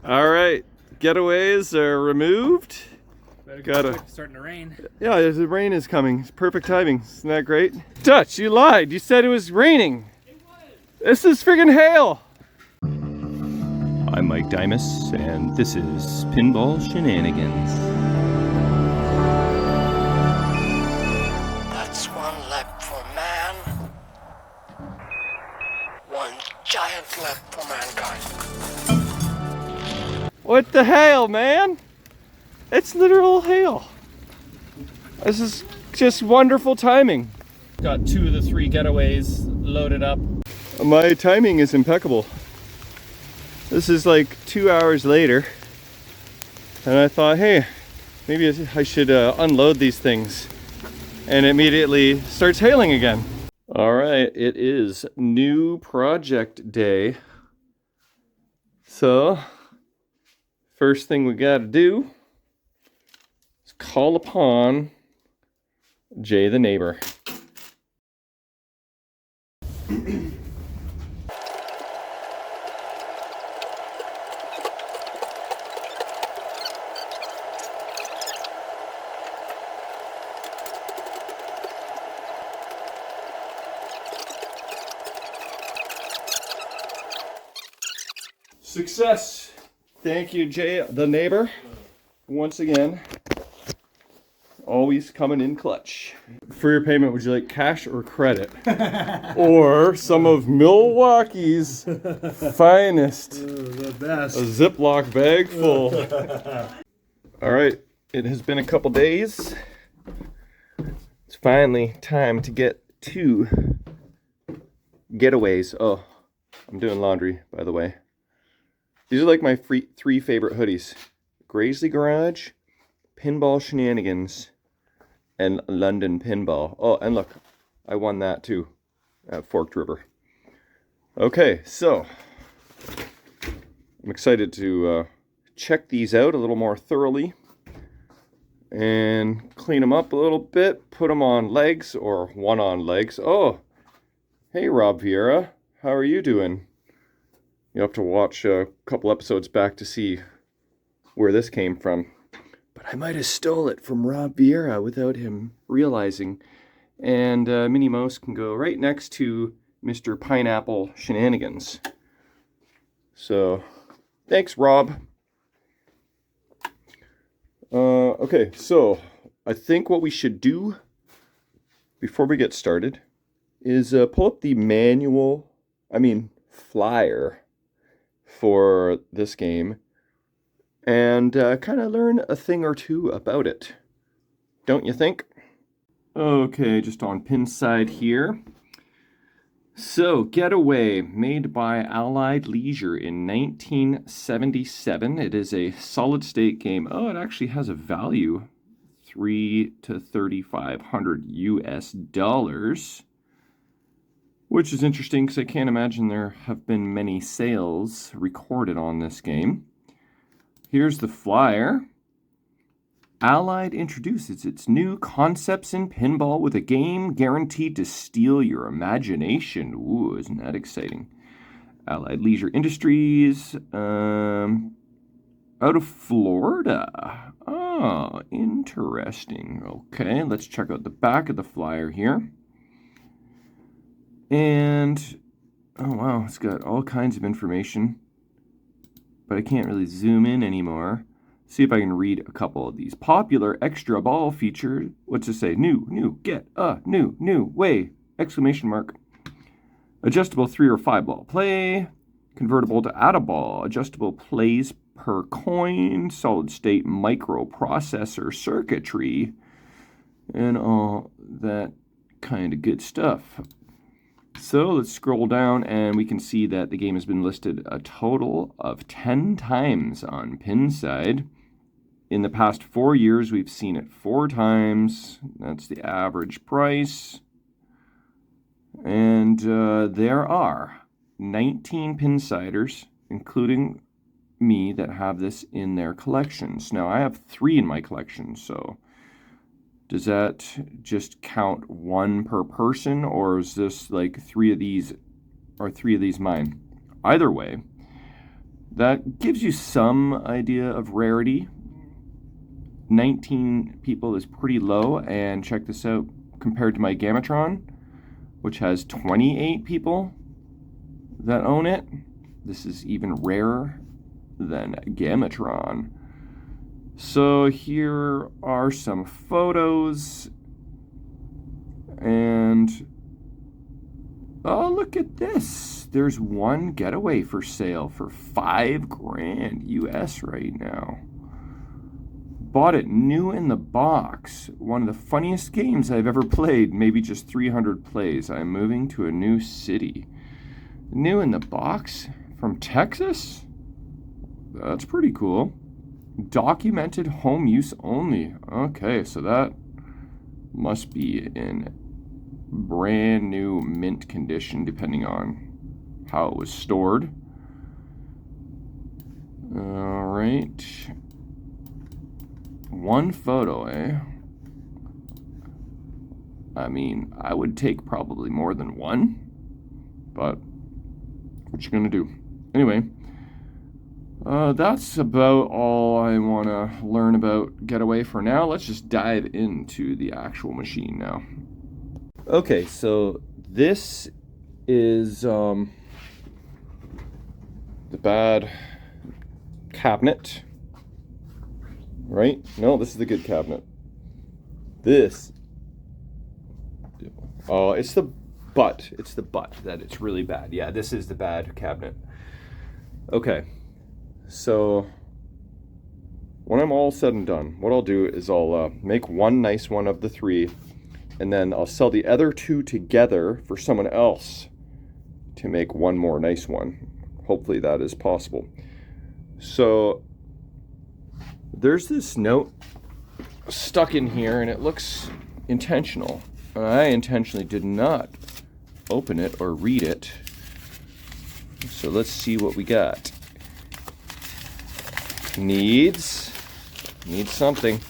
All right, getaways are removed. Starting to rain. Yeah, the rain is coming. It's perfect timing. Isn't that great? Dutch, you lied. You said it was raining. It was. This is friggin' hail. I'm Mike Dimas, and this is Pinball Shenanigans. That's one lap for man, one giant lap for mankind. What the hail, man? It's literal hail. This is just wonderful timing. Got 2 of the 3 getaways loaded up. My timing is impeccable. This is like 2 hours later, and I thought, hey, maybe I should unload these things. And immediately starts hailing again. All right, it is new project day. So, first thing we gotta do is call upon Jay the neighbor. Success! Thank you, Jay the neighbor. Once again, always coming in clutch. For your payment, would you like cash or credit? Or some of Milwaukee's finest? The best. A Ziploc bag full. All right, it has been a couple days. It's finally time to get to getaways. Oh, I'm doing laundry, by the way. These are like my 3 favorite hoodies. Graisley Garage, Pinball Shenanigans, and London Pinball. Oh, and look, I won that too at Forked River. Okay, so I'm excited to check these out a little more thoroughly and clean them up a little bit, put them on legs or one on legs. Oh, hey Rob Vieira, how are you doing? You'll have to watch a couple episodes back to see where this came from. But I might have stole it from Rob Vieira without him realizing. And Minnie Mouse can go right next to Mr. Pineapple Shenanigans. So, thanks, Rob. Okay, so I think what we should do before we get started is pull up the flyer for this game and kind of learn a thing or two about it. Don't you think? Okay, just on Pinside here. So, Getaway, made by Allied Leisure in 1977. It is a solid-state game. Oh, it actually has a value, $3,000 to $3,500 US. Which is interesting because I can't imagine there have been many sales recorded on this game. Here's the flyer. Allied introduces its new concepts in pinball with a game guaranteed to steal your imagination. Ooh, isn't that exciting? Allied Leisure Industries, out of Florida. Oh, interesting. Okay, let's check out the back of the flyer here. And, oh wow, it's got all kinds of information, but I can't really zoom in anymore. See if I can read a couple of these. Popular extra ball feature, what's it say? New, get a new way, exclamation mark. Adjustable 3 or 5 ball play, convertible to add a ball, adjustable plays per coin, solid state microprocessor circuitry, and all that kind of good stuff. So let's scroll down and we can see that the game has been listed a total of 10 times on Pinside. In the past 4 years, we've seen it 4 times. That's the average price. And there are 19 Pinsiders, including me, that have this in their collections. Now, I have 3 in my collection, so does that just count 1 per person, or is this like 3 of these, or 3 of these mine? Either way, That gives you some idea of rarity. 19 people is pretty low, and check this out, compared to my Gamatron, which has 28 people that own it. This is even rarer than Gamatron. So here are some photos, and oh, look at this. There's one Getaway for sale for $5,000 US right now. Bought it new in the box. One of the funniest games I've ever played. Maybe just 300 plays. I'm moving to a new city. New in the box from Texas? That's pretty cool. Documented home use only. Okay, so that must be in brand new mint condition, depending on how it was stored. All right. One photo, eh? I mean, I would take probably more than one, but what you gonna do? Anyway, that's about all I want to learn about Getaway for now. Let's just dive into the actual machine now. Okay, so this is the bad cabinet. Right? No, this is the good cabinet. This. Oh, it's the butt. It's the butt that it's really bad. Yeah, this is the bad cabinet. Okay. So, when I'm all said and done, what I'll do is I'll make one nice one of the three, and then I'll sell the other two together for someone else to make one more nice one. Hopefully that is possible. So, there's this note stuck in here, and it looks intentional. I intentionally did not open it or read it. So let's see what we got. Needs something.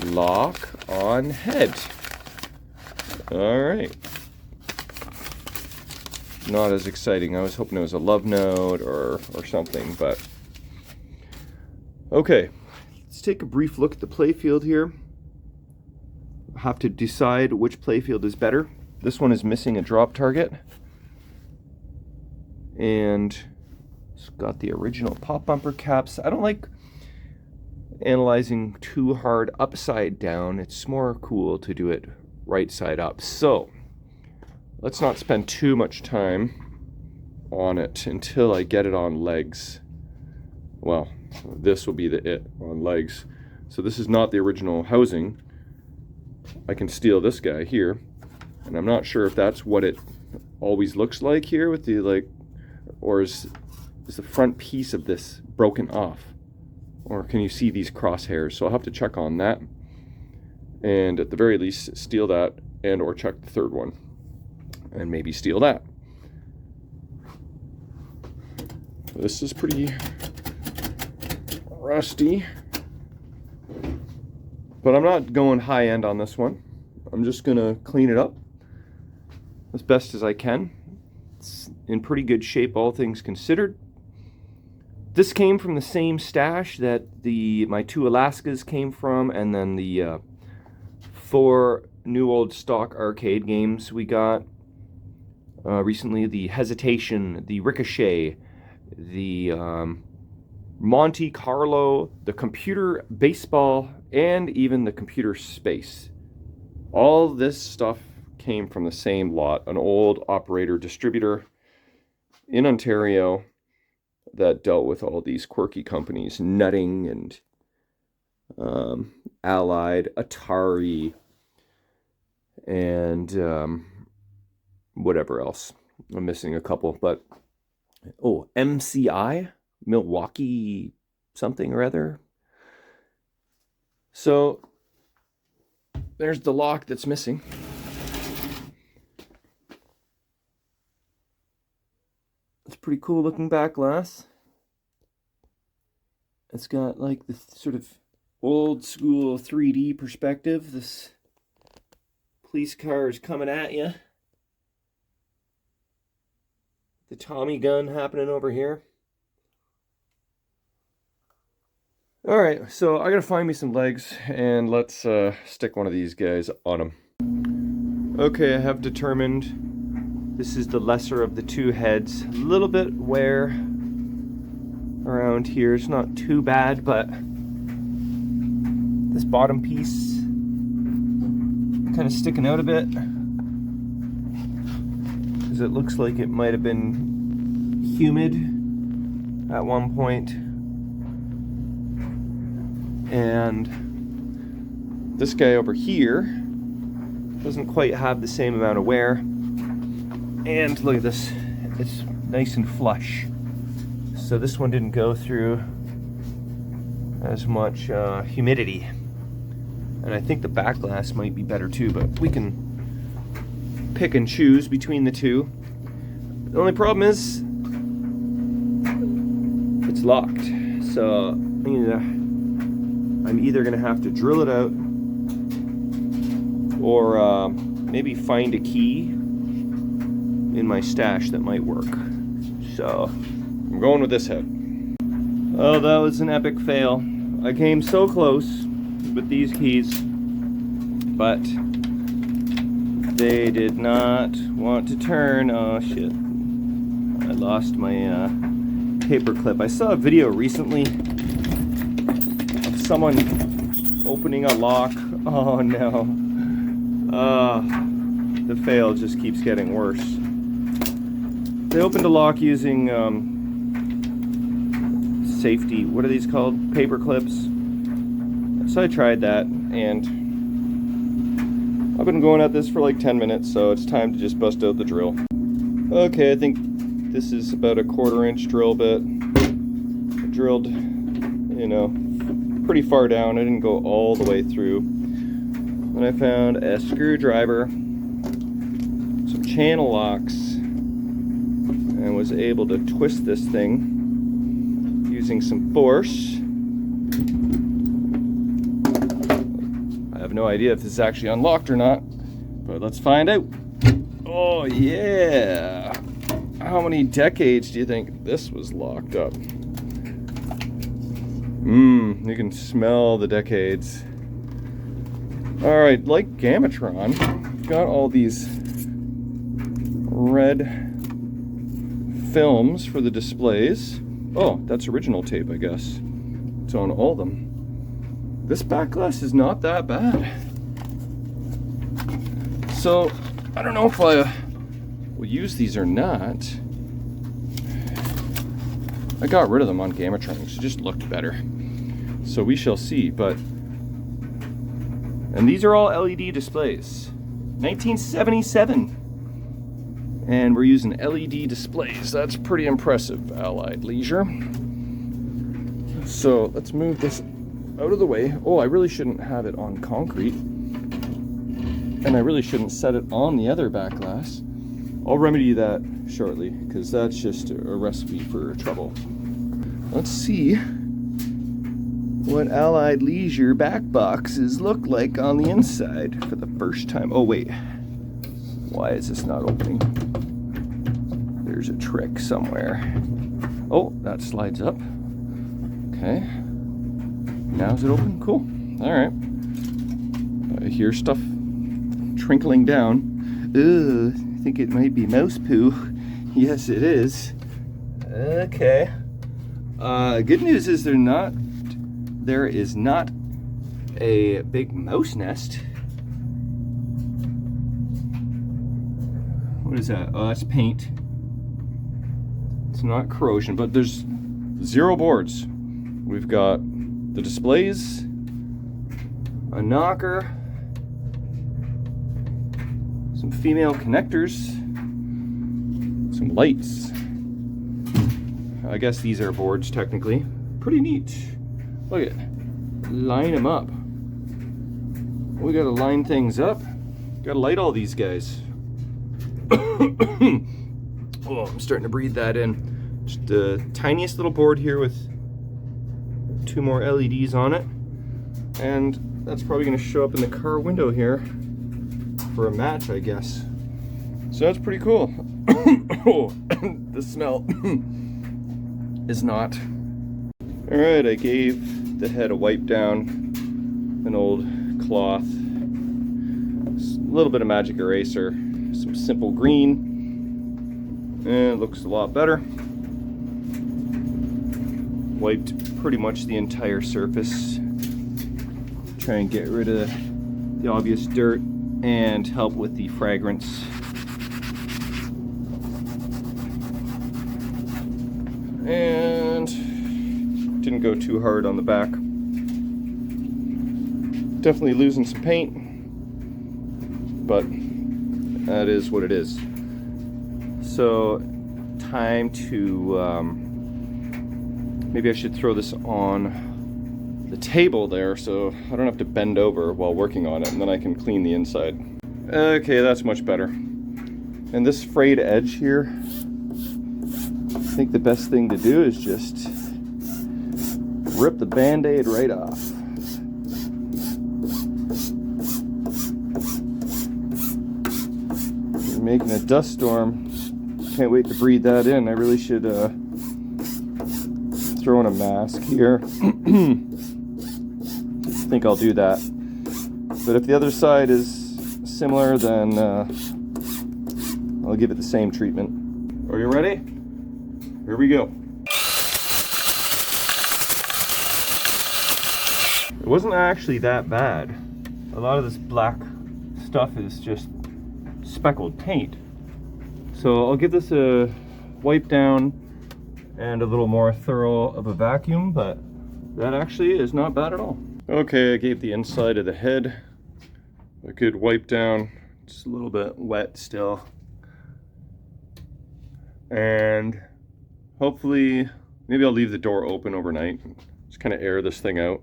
Lock on head. All right. Not as exciting. I was hoping it was a love note or something, but okay, let's take a brief look at the playfield here. Have to decide which playfield is better. This one is missing a drop target, and it's got the original pop bumper caps. I don't like analyzing too hard upside down. It's more cool to do it right side up. So let's not spend too much time on it until I get it on legs. Well, this will be the it on legs. So this is not the original housing. I can steal this guy here, and I'm not sure if that's what it always looks like here with the or is the front piece of this broken off, or can you see these crosshairs? So I'll have to check on that, and at the very least steal that, and or check the third one, and maybe steal that. This is pretty rusty, but I'm not going high end on this one. I'm just gonna clean it up as best as I can. It's in pretty good shape, all things considered. This came from the same stash that my two Alaskas came from, and then the 4 new old stock arcade games we got recently: the Hesitation, the Ricochet, the Monte Carlo, the Computer Baseball, and even the Computer Space. All this stuff came from the same lot, an old operator distributor in Ontario that dealt with all these quirky companies, Nutting and Allied, Atari, and whatever else. I'm missing a couple, but MCI, Milwaukee something or other. So there's the lock that's missing. It's pretty cool looking back glass. It's got like this sort of old school 3D perspective. This police car is coming at you. The Tommy gun happening over here. Alright, so I gotta find me some legs, and let's stick one of these guys on them. Okay, I have determined this is the lesser of the two heads. A little bit wear around here. It's not too bad, but this bottom piece kind of sticking out a bit, because it looks like it might have been humid at one point. And this guy over here doesn't quite have the same amount of wear. And look at this, it's nice and flush. So this one didn't go through as much humidity. And I think the back glass might be better too, but we can pick and choose between the two. The only problem is it's locked. So I'm either gonna have to drill it out or maybe find a key in my stash that might work. So I'm going with this head. Oh, that was an epic fail. I came so close with these keys, but they did not want to turn. Oh shit. I lost my paper clip. I saw a video recently of someone opening a lock. Oh no. The fail just keeps getting worse. They opened a lock using safety, what are these called? Paper clips. So I tried that, and I've been going at this for like 10 minutes, so it's time to just bust out the drill. Okay, I think this is about a 1/4 inch drill bit. I drilled, pretty far down. I didn't go all the way through. And I found a screwdriver, some channel locks, and was able to twist this thing using some force. I have no idea if this is actually unlocked or not, but let's find out. Oh yeah! How many decades do you think this was locked up? You can smell the decades. Alright, like Gamatron, got all these red films for the displays. Oh, that's original tape, I guess. It's on all of them. This back glass is not that bad. So, I don't know if I will use these or not. I got rid of them on Gamatron because it just looked better. So we shall see, but... And these are all LED displays. 1977. And we're using LED displays. That's pretty impressive, Allied Leisure. So let's move this out of the way. Oh, I really shouldn't have it on concrete. And I really shouldn't set it on the other back glass. I'll remedy that shortly, because that's just a recipe for trouble. Let's see what Allied Leisure back boxes look like on the inside for the first time. Oh wait, why is this not opening? There's a trick somewhere. Oh, that slides up. Okay, now is it open? Cool. All right. I hear stuff trickling down. Ugh, I think it might be mouse poo. Yes, it is. Okay. Good news is there is not a big mouse nest. What is that? Oh, that's paint. It's not corrosion, but there's 0 boards. We've got the displays, a knocker, some female connectors, some lights. I guess these are boards technically. Pretty neat. Look at it. Line them up. We gotta line things up. Gotta light all these guys. Oh, I'm starting to breathe that in. Just the tiniest little board here with 2 more LEDs on it. And that's probably gonna show up in the car window here for a match, I guess. So that's pretty cool. Oh, the smell is not. Alright, I gave the head a wipe down, an old cloth, a little bit of magic eraser, some simple green, and it looks a lot better. Wiped pretty much the entire surface. Try and get rid of the obvious dirt and help with the fragrance. And didn't go too hard on the back. Definitely losing some paint, but that is what it is. So time to maybe I should throw this on the table there so I don't have to bend over while working on it, and then I can clean the inside. Okay, that's much better. And this frayed edge here, I think the best thing to do is just rip the band-aid right off. You're making a dust storm. Can't wait to breathe that in. I really should throw in a mask here. I think I'll do that. But if the other side is similar, then I'll give it the same treatment. Are you ready? Here we go. It wasn't actually that bad. A lot of this black stuff is just speckled paint. So I'll give this a wipe down and a little more thorough of a vacuum, but that actually is not bad at all. Okay, I gave the inside of the head a good wipe down. It's a little bit wet still. And hopefully, maybe I'll leave the door open overnight, just kind of air this thing out.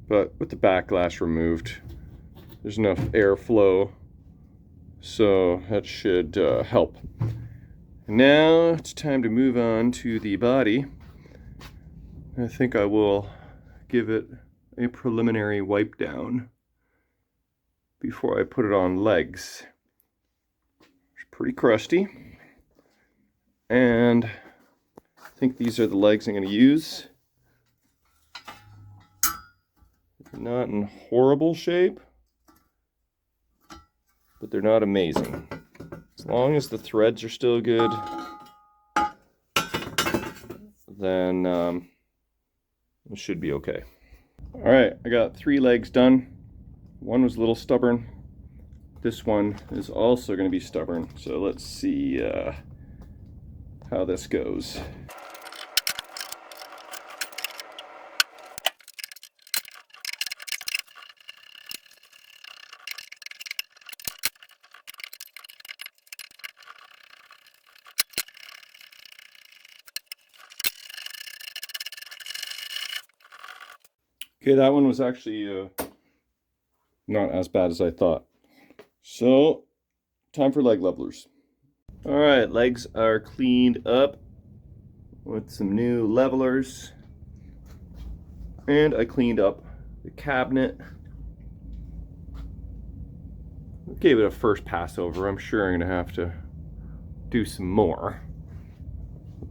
But with the back glass removed, there's enough airflow, so that should help. Now it's time to move on to the body. I think I will give it a preliminary wipe down before I put it on legs. It's pretty crusty. And I think these are the legs I'm going to use. They're not in horrible shape, but they're not amazing. As long as the threads are still good, then it should be okay. All right, I got 3 legs done. One was a little stubborn. This one is also going to be stubborn. So let's see how this goes. Okay, that one was actually not as bad as I thought. So, time for leg levelers. All right, legs are cleaned up with some new levelers. And I cleaned up the cabinet. Gave it a first pass over. I'm sure I'm gonna have to do some more.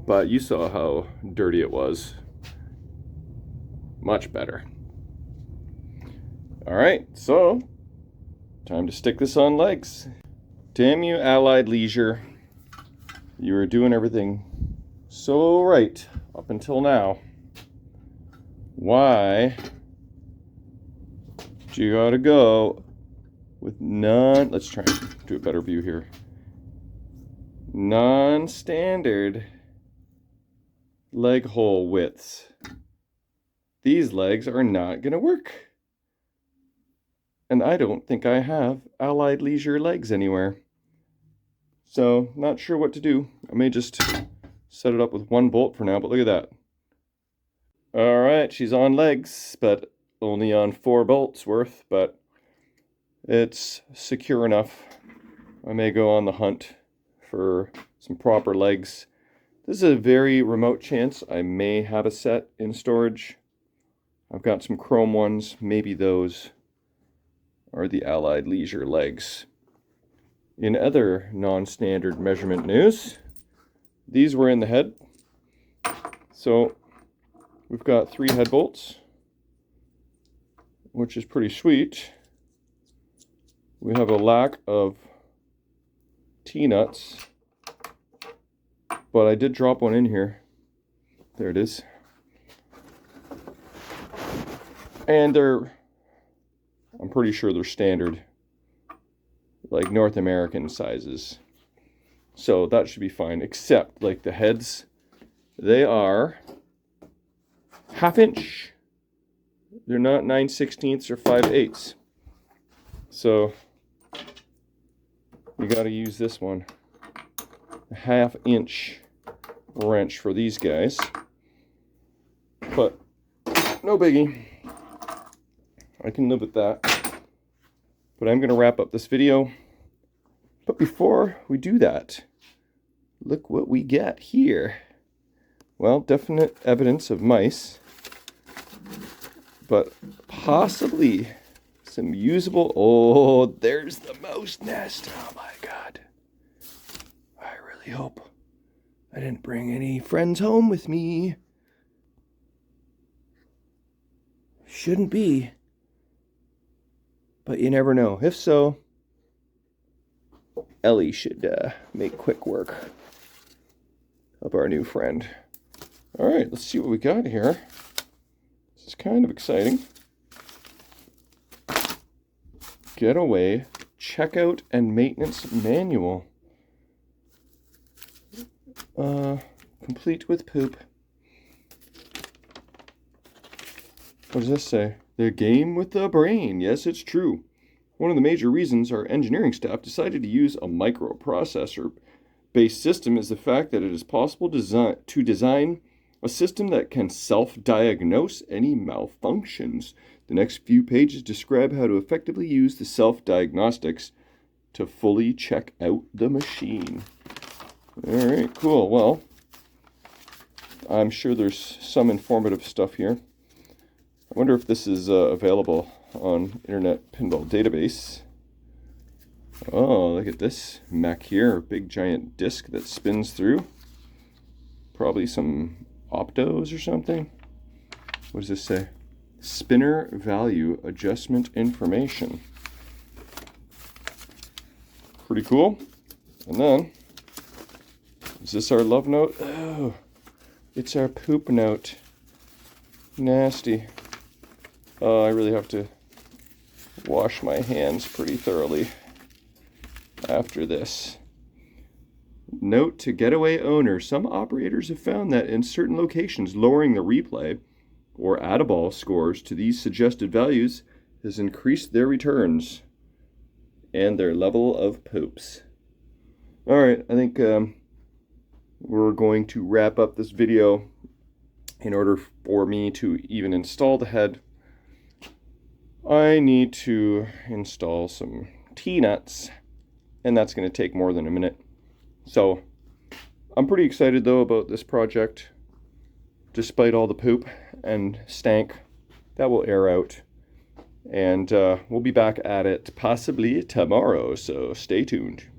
But you saw how dirty it was. Much better. All right, so time to stick this on legs. Damn you, Allied Leisure. You were doing everything so right up until now. Why do you gotta go with let's try and do a better view here. Non-standard leg hole widths. These legs are not gonna work. And I don't think I have Allied Leisure legs anywhere. So, not sure what to do. I may just set it up with 1 bolt for now, but look at that. All right, she's on legs, but only on 4 bolts worth, but it's secure enough. I may go on the hunt for some proper legs. This is a very remote chance I may have a set in storage. I've got some chrome ones, maybe those are the Allied Leisure legs. In other non-standard measurement news, these were in the head. So we've got 3 head bolts. which is pretty sweet. We have a lack of T-nuts, but I did drop one in here. There it is. And I'm pretty sure they're standard, like North American sizes. So that should be fine, except like the heads, they are 1/2 inch. They're not 9/16 or 5/8. So you got to use this one, a 1/2 inch wrench for these guys. But no biggie, I can live with that. But I'm going to wrap up this video. But before we do that, look what we get here. Well, definite evidence of mice, but possibly some usable. Oh, there's the mouse nest. Oh my god. I really hope I didn't bring any friends home with me. Shouldn't be, but you never know. If so, Ellie should make quick work of our new friend. All right, let's see what we got here. This is kind of exciting. Getaway checkout and maintenance manual. Complete with poop. What does this say? The game with the brain. Yes, it's true. One of the major reasons our engineering staff decided to use a microprocessor-based system is the fact that it is possible to design a system that can self-diagnose any malfunctions. The next few pages describe how to effectively use the self-diagnostics to fully check out the machine. All right, cool. Well, I'm sure there's some informative stuff here. I wonder if this is available on Internet Pinball Database. Oh, look at this mech here, a big giant disc that spins through. Probably some optos or something. What does this say? Spinner value adjustment information. Pretty cool. And then, is this our love note? Oh, it's our poop note. Nasty. Oh, I really have to wash my hands pretty thoroughly after this. Note to Getaway owner, some operators have found that in certain locations, lowering the replay or add-a-ball scores to these suggested values has increased their returns and their level of poops. All right, I think we're going to wrap up this video. In order for me to even install the head, I need to install some T-nuts, and that's going to take more than a minute. So I'm pretty excited though about this project, despite all the poop and stank that will air out. And we'll be back at it possibly tomorrow, so stay tuned.